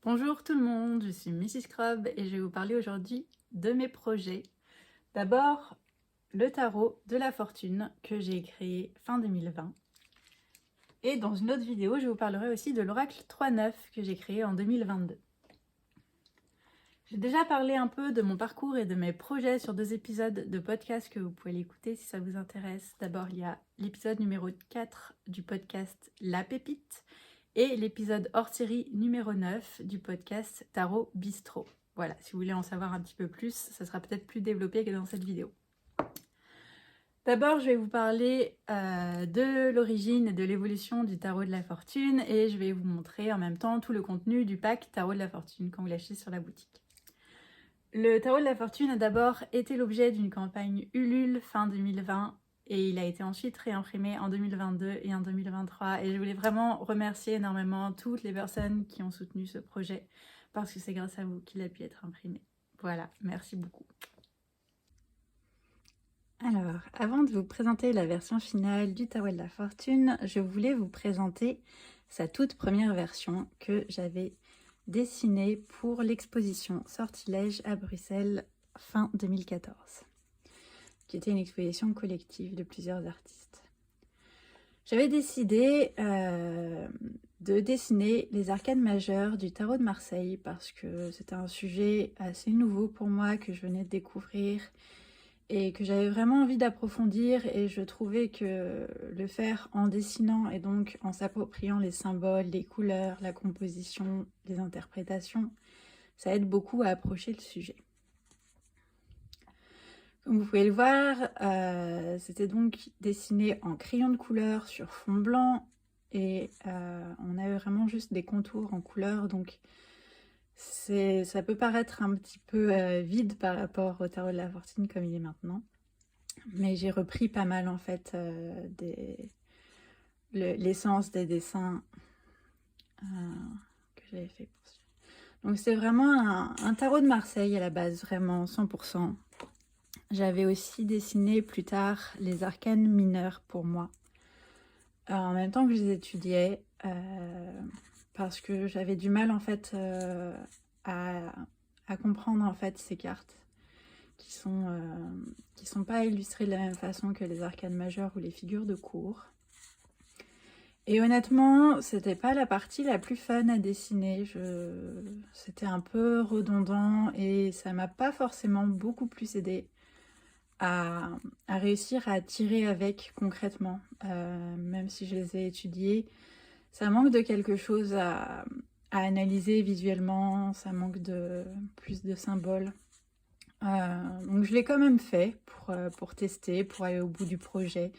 Bonjour tout le monde, je suis Mrs Crob et je vais vous parler aujourd'hui de mes projets. D'abord, le tarot de la fortune que j'ai créé fin 2020. Et dans une autre vidéo, je vous parlerai aussi de l'oracle 3-9 que j'ai créé en 2022. J'ai déjà parlé un peu de mon parcours et de mes projets sur 2 épisodes de podcast que vous pouvez l'écouter si ça vous intéresse. D'abord, il y a l'épisode numéro 4 du podcast La Pépite et l'épisode hors série numéro 9 du podcast Tarot Bistro. Voilà, si vous voulez en savoir un petit peu plus, ça sera peut-être plus développé que dans cette vidéo. D'abord, je vais vous parler de l'origine et de l'évolution du tarot de la fortune et je vais vous montrer en même temps tout le contenu du pack Tarot de la fortune quand vous l'achetez sur la boutique. Le tarot de la fortune a d'abord été l'objet d'une campagne Ulule fin 2020 et il a été ensuite réimprimé en 2022 et en 2023 et je voulais vraiment remercier énormément toutes les personnes qui ont soutenu ce projet parce que c'est grâce à vous qu'il a pu être imprimé. Voilà, merci beaucoup. Alors, avant de vous présenter la version finale du tarot de la fortune, je voulais vous présenter sa toute première version que j'avais dessinée pour l'exposition Sortilège à Bruxelles fin 2014, qui était une exposition collective de plusieurs artistes. J'avais décidé de dessiner les arcanes majeures du tarot de Marseille parce que c'était un sujet assez nouveau pour moi que je venais de découvrir et que j'avais vraiment envie d'approfondir, et je trouvais que le faire en dessinant et donc en s'appropriant les symboles, les couleurs, la composition, les interprétations, ça aide beaucoup à approcher le sujet. Comme vous pouvez le voir, c'était donc dessiné en crayon de couleur sur fond blanc et on avait vraiment juste des contours en couleur, donc ça peut paraître un petit peu vide par rapport au tarot de la fortune comme il est maintenant. Mais j'ai repris pas mal en fait l'essence des dessins que j'avais fait pour celui. Donc c'est vraiment un tarot de Marseille à la base, vraiment 100%. J'avais aussi dessiné plus tard les arcanes mineurs pour moi, en même temps que je les étudiais, parce que j'avais du mal en fait à comprendre en fait ces cartes qui sont pas illustrées de la même façon que les arcanes majeures ou les figures de cour. Et honnêtement, c'était pas la partie la plus fun à dessiner. C'était un peu redondant et ça m'a pas forcément beaucoup plus aidé à réussir à tirer avec concrètement. Même si je les ai étudiés, ça manque de quelque chose à analyser visuellement, ça manque de plus de symboles. Donc je l'ai quand même fait pour tester, pour aller au bout du projet.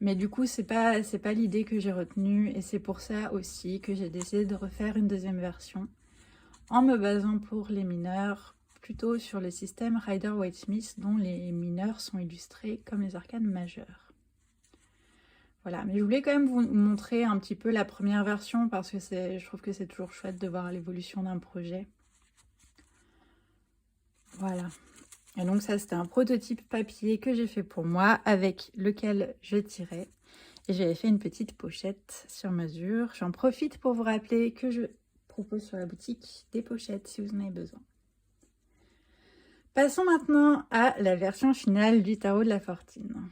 Mais du coup, c'est pas l'idée que j'ai retenue, et c'est pour ça aussi que j'ai décidé de refaire une deuxième version en me basant pour les mineurs plutôt sur le système Rider-Waite-Smith, dont les mineurs sont illustrés comme les arcanes majeures. Voilà, mais je voulais quand même vous montrer un petit peu la première version parce que je trouve que c'est toujours chouette de voir l'évolution d'un projet. Voilà. Et donc ça, c'était un prototype papier que j'ai fait pour moi, avec lequel je tirais. Et j'avais fait une petite pochette sur mesure. J'en profite pour vous rappeler que je propose sur la boutique des pochettes si vous en avez besoin. Passons maintenant à la version finale du tarot de la fortune.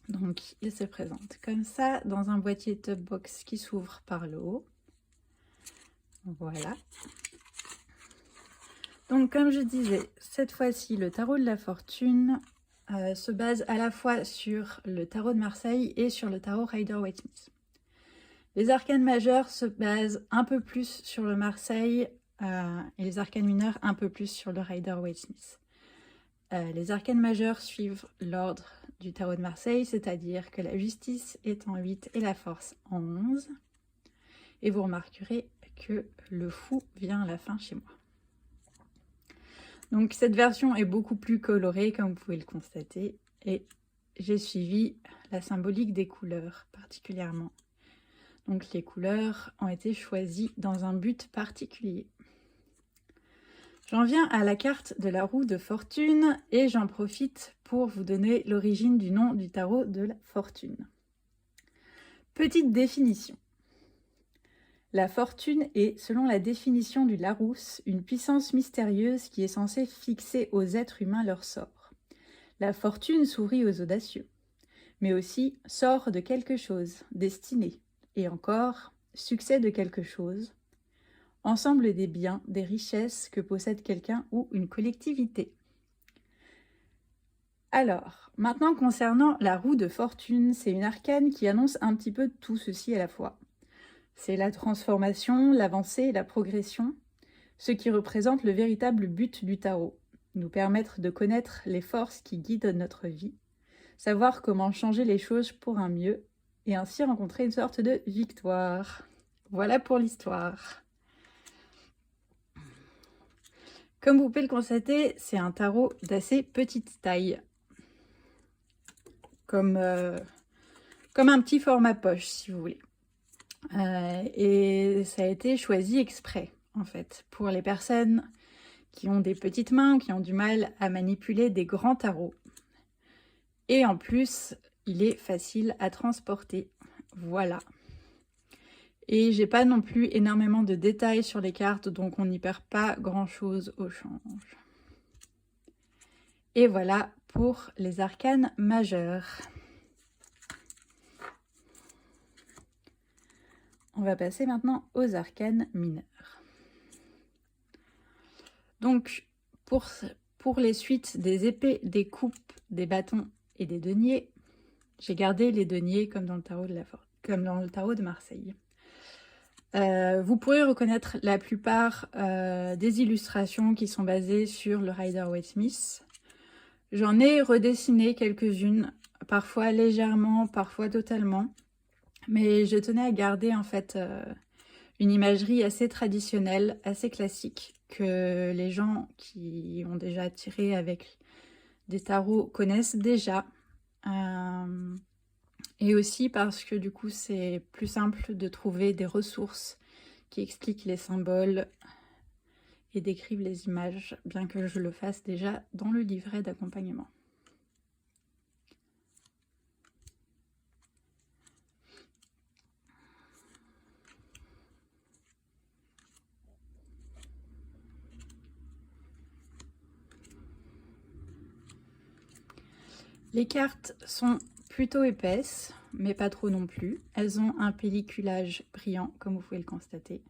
Donc il se présente comme ça, dans un boîtier top box qui s'ouvre par le haut. Voilà. Donc comme je disais, cette fois-ci, le tarot de la fortune se base à la fois sur le tarot de Marseille et sur le tarot Rider-Waite-Smith. Les arcanes majeures se basent un peu plus sur le Marseille et les arcanes mineures un peu plus sur le Rider-Waite-Smith. Les arcanes majeures suivent l'ordre du tarot de Marseille, c'est-à-dire que la justice est en 8 et la force en 11. Et vous remarquerez que le fou vient à la fin chez moi. Donc cette version est beaucoup plus colorée, comme vous pouvez le constater, et j'ai suivi la symbolique des couleurs particulièrement. Donc les couleurs ont été choisies dans un but particulier. J'en viens à la carte de la roue de fortune et j'en profite pour vous donner l'origine du nom du tarot de la fortune. Petite définition. La fortune est, selon la définition du Larousse, une puissance mystérieuse qui est censée fixer aux êtres humains leur sort. La fortune sourit aux audacieux, mais aussi sort de quelque chose, destinée, et encore succès de quelque chose, ensemble des biens, des richesses que possède quelqu'un ou une collectivité. Alors, maintenant concernant la roue de fortune, c'est une arcane qui annonce un petit peu tout ceci à la fois. C'est la transformation, l'avancée et la progression, ce qui représente le véritable but du tarot, nous permettre de connaître les forces qui guident notre vie, savoir comment changer les choses pour un mieux, et ainsi rencontrer une sorte de victoire. Voilà pour l'histoire. Comme vous pouvez le constater, c'est un tarot d'assez petite taille. Comme un petit format poche, si vous voulez. Et ça a été choisi exprès, en fait, pour les personnes qui ont des petites mains ou qui ont du mal à manipuler des grands tarots. Et en plus, il est facile à transporter. Voilà. Et j'ai pas non plus énormément de détails sur les cartes, donc on n'y perd pas grand-chose au change. Et voilà pour les arcanes majeures. On va passer maintenant aux arcanes mineures. Donc, pour les suites des épées, des coupes, des bâtons et des deniers, j'ai gardé les deniers comme dans le tarot de Marseille. Vous pourrez reconnaître la plupart des illustrations qui sont basées sur le Rider-Waite-Smith. J'en ai redessiné quelques-unes, parfois légèrement, parfois totalement. Mais je tenais à garder en fait une imagerie assez traditionnelle, assez classique, que les gens qui ont déjà tiré avec des tarots connaissent déjà. Et aussi parce que du coup c'est plus simple de trouver des ressources qui expliquent les symboles et décrivent les images, bien que je le fasse déjà dans le livret d'accompagnement. Les cartes sont plutôt épaisses, mais pas trop non plus. Elles ont un pelliculage brillant, comme vous pouvez le constater.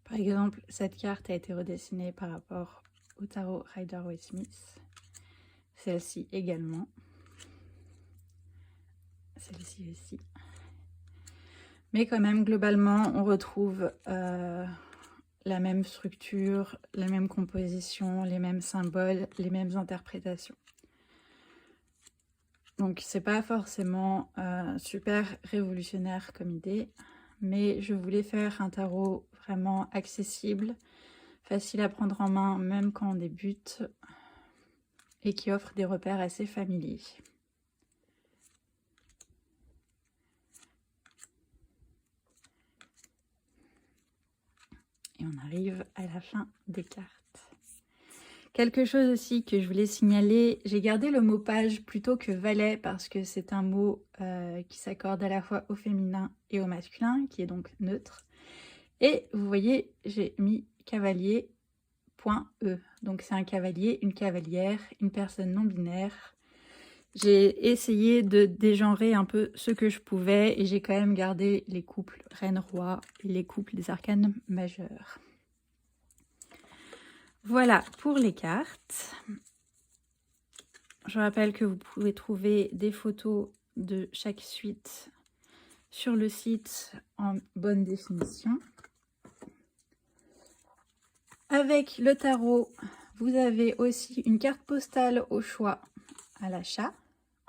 Par exemple, cette carte a été redessinée par rapport au tarot Rider-Waite-Smith. Celle-ci également. Celle-ci aussi. Mais quand même, globalement, on retrouve la même structure, la même composition, les mêmes symboles, les mêmes interprétations. Donc, c'est pas forcément super révolutionnaire comme idée, mais je voulais faire un tarot vraiment accessible, facile à prendre en main même quand on débute, et qui offre des repères assez familiers. Et on arrive à la fin des cartes. Quelque chose aussi que je voulais signaler, j'ai gardé le mot page plutôt que valet parce que c'est un mot qui s'accorde à la fois au féminin et au masculin, qui est donc neutre. Et vous voyez, j'ai mis cavalier, point E. Donc c'est un cavalier, une cavalière, une personne non binaire. J'ai essayé de dégenrer un peu ce que je pouvais et j'ai quand même gardé les couples reine-roi et les couples des arcanes majeurs. Voilà pour les cartes. Je rappelle que vous pouvez trouver des photos de chaque suite sur le site en bonne définition. Avec le tarot, vous avez aussi une carte postale au choix à l'achat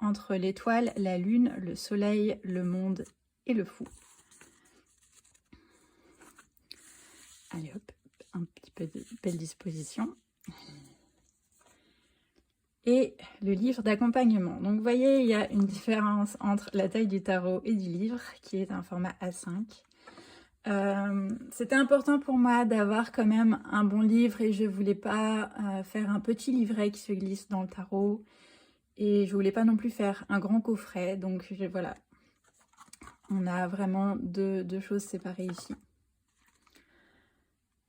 entre l'étoile, la lune, le soleil, le monde et le fou. Allez hop, un petit peu de belle disposition. Et le livre d'accompagnement. Donc vous voyez, il y a une différence entre la taille du tarot et du livre, qui est un format A5. C'était important pour moi d'avoir quand même un bon livre et je voulais pas faire un petit livret qui se glisse dans le tarot et je voulais pas non plus faire un grand coffret, donc voilà, on a vraiment deux choses séparées ici.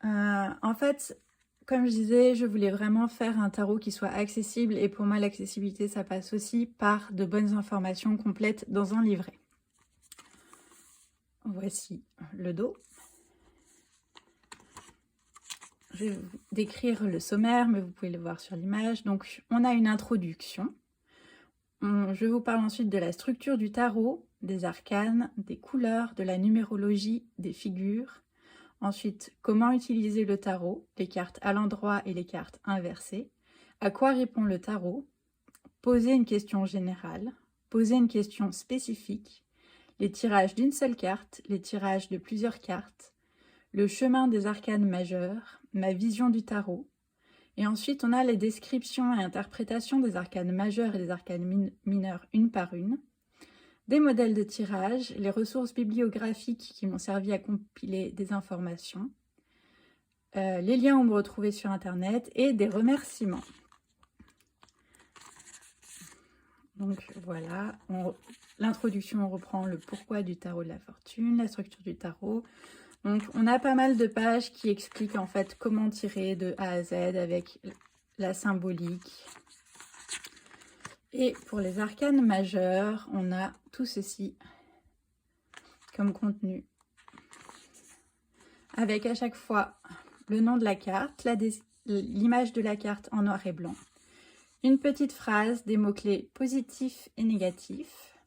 En fait, comme je disais, je voulais vraiment faire un tarot qui soit accessible et pour moi l'accessibilité ça passe aussi par de bonnes informations complètes dans un livret. Voici le dos. Je vais vous décrire le sommaire, mais vous pouvez le voir sur l'image. Donc, on a une introduction. Je vous parle ensuite de la structure du tarot, des arcanes, des couleurs, de la numérologie, des figures. Ensuite, comment utiliser le tarot, les cartes à l'endroit et les cartes inversées. À quoi répond le tarot? Poser une question générale, poser une question spécifique, les tirages d'une seule carte, les tirages de plusieurs cartes, le chemin des arcanes majeures, ma vision du tarot. Et ensuite, on a les descriptions et interprétations des arcanes majeures et des arcanes mineures une par une, des modèles de tirage, les ressources bibliographiques qui m'ont servi à compiler des informations, les liens où me retrouver sur Internet et des remerciements. Donc voilà, l'introduction, on reprend le pourquoi du tarot de la fortune, la structure du tarot. Donc on a pas mal de pages qui expliquent en fait comment tirer de A à Z avec la symbolique. Et pour les arcanes majeures, on a tout ceci comme contenu. Avec à chaque fois le nom de la carte, l'image de la carte en noir et blanc. Une petite phrase, des mots-clés positifs et négatifs,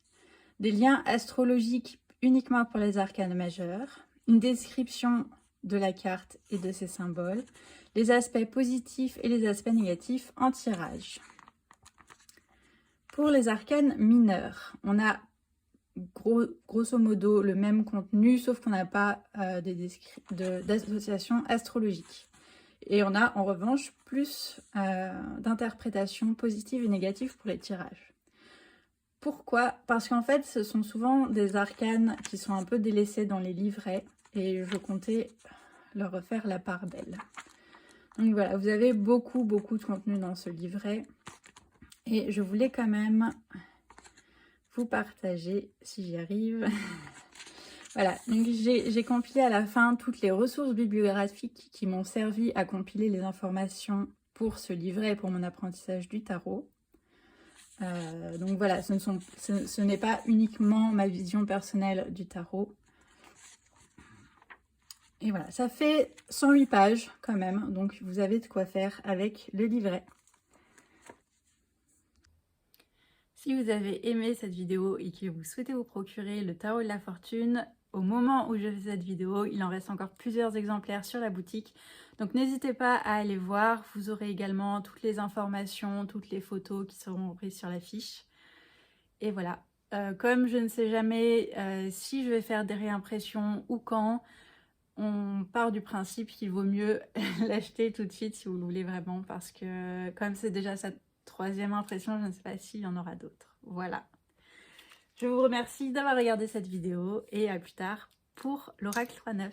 des liens astrologiques uniquement pour les arcanes majeures, une description de la carte et de ses symboles, les aspects positifs et les aspects négatifs en tirage. Pour les arcanes mineurs, on a grosso modo le même contenu, sauf qu'on n'a pas d'association astrologique. Et on a en revanche plus d'interprétations positives et négatives pour les tirages. Pourquoi? Parce qu'en fait, ce sont souvent des arcanes qui sont un peu délaissés dans les livrets et je comptais leur refaire la part belle. Donc voilà, vous avez beaucoup de contenu dans ce livret et je voulais quand même vous partager, si j'y arrive. Voilà, donc j'ai compilé à la fin toutes les ressources bibliographiques qui m'ont servi à compiler les informations pour ce livret et pour mon apprentissage du tarot. Donc voilà, ce n'est pas uniquement ma vision personnelle du tarot. Et voilà, ça fait 108 pages quand même, donc vous avez de quoi faire avec le livret. Si vous avez aimé cette vidéo et que vous souhaitez vous procurer le tarot de la fortune, au moment où je fais cette vidéo, il en reste encore plusieurs exemplaires sur la boutique. Donc n'hésitez pas à aller voir. Vous aurez également toutes les informations, toutes les photos qui seront prises sur la fiche. Et voilà. Comme je ne sais jamais si je vais faire des réimpressions ou quand, on part du principe qu'il vaut mieux l'acheter tout de suite si vous le voulez vraiment. Parce que comme c'est déjà sa troisième impression, je ne sais pas s'il y en aura d'autres. Voilà. Je vous remercie d'avoir regardé cette vidéo et à plus tard pour l'Oracle 3.9.